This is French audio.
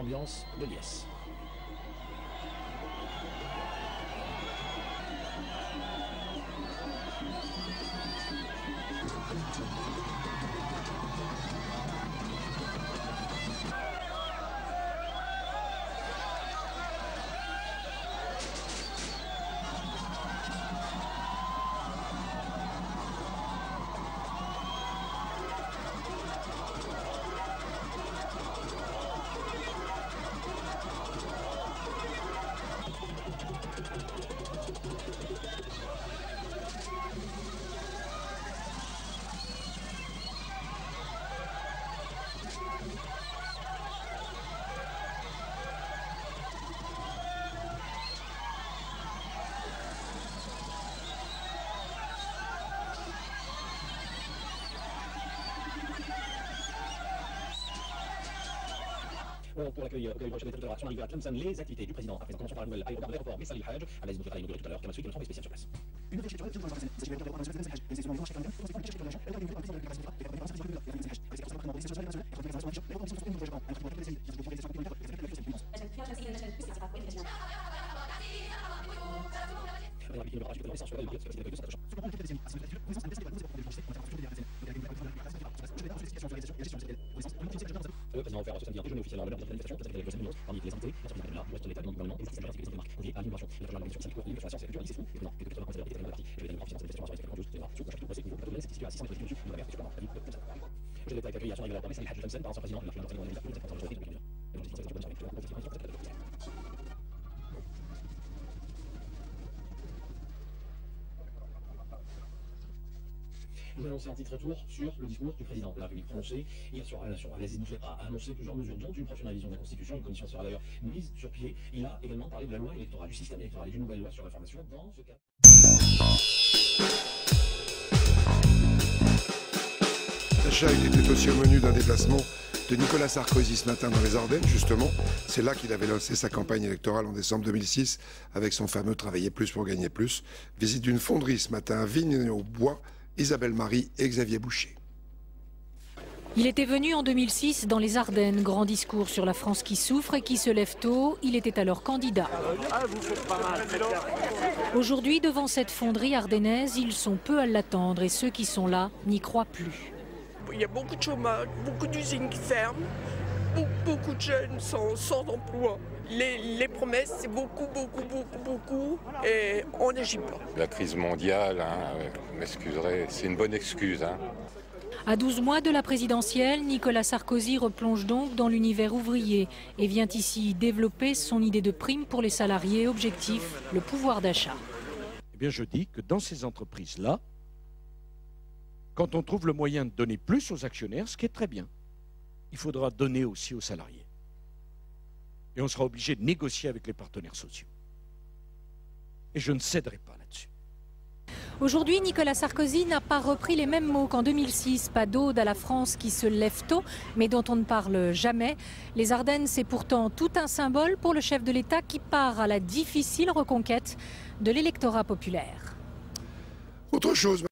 ambiance de liesse. Pour l'accueil prochain des territoires arrivé à Tlemcen, les activités du président après commençons par la nouvelle aéroport de l'aéroport Messali Hajj, à l'aise nous tout à l'heure, comme celui qui nous envoie spécial sur place. Le président a offert ce samedi un déjeuner officiel à l'honneur des manifestations, parmi les invités, la sortie de la l'ouest de l'État, du gouvernement, et des des remarques liées à l'immigration, et la l'immigration civique, l'immigration la science et la culture, l'ICFU, et pendant quelques 80 des partis, je vais donner confiance à cette manifestation sur les sous, chapitre procès, niveau de situé à 600 mètres de la mer, et sûrement la ville de Tlemcen. Je vais accueillir à son arrivée à l'aéroport Messali Hajj de Tlemcen par son président, et la finale d'entraînement de l'État, Nous allons lancer un petit retour sur le discours du président de la République prononcé hier soir à la Nation. Allez-y, nous a annoncé plusieurs mesures, dont une prochaine révision de la Constitution. Une commission sera d'ailleurs mise sur pied. Il a également parlé de la loi électorale, du système électoral et d'une nouvelle loi sur l'information. Dans ce cas. Sacha, il était aussi au menu d'un déplacement de Nicolas Sarkozy ce matin dans les Ardennes, justement. C'est là qu'il avait lancé sa campagne électorale en décembre 2006 avec son fameux « Travailler plus pour gagner plus ». Visite d'une fonderie ce matin à Vignes-au-Bois, Isabelle Marie et Xavier Boucher. Il était venu en 2006 dans les Ardennes, grand discours sur la France qui souffre et qui se lève tôt. Il était alors candidat. Aujourd'hui, devant cette fonderie ardennaise, ils sont peu à l'attendre et ceux qui sont là n'y croient plus. Il y a beaucoup de chômage, beaucoup d'usines qui ferment, beaucoup de jeunes sans emploi. Les promesses, c'est beaucoup, et on n'agit pas. La crise mondiale, vous m'excuserez, c'est une bonne excuse. À 12 mois de la présidentielle, Nicolas Sarkozy replonge donc dans l'univers ouvrier et vient ici développer son idée de prime pour les salariés. Objectif, le pouvoir d'achat. Eh bien, je dis que dans ces entreprises-là, quand on trouve le moyen de donner plus aux actionnaires, ce qui est très bien, il faudra donner aussi aux salariés. Et on sera obligé de négocier avec les partenaires sociaux. Et je ne céderai pas là-dessus. Aujourd'hui, Nicolas Sarkozy n'a pas repris les mêmes mots qu'en 2006. Pas d'ode à la France qui se lève tôt, mais dont on ne parle jamais. Les Ardennes, c'est pourtant tout un symbole pour le chef de l'État qui part à la difficile reconquête de l'électorat populaire. Autre chose.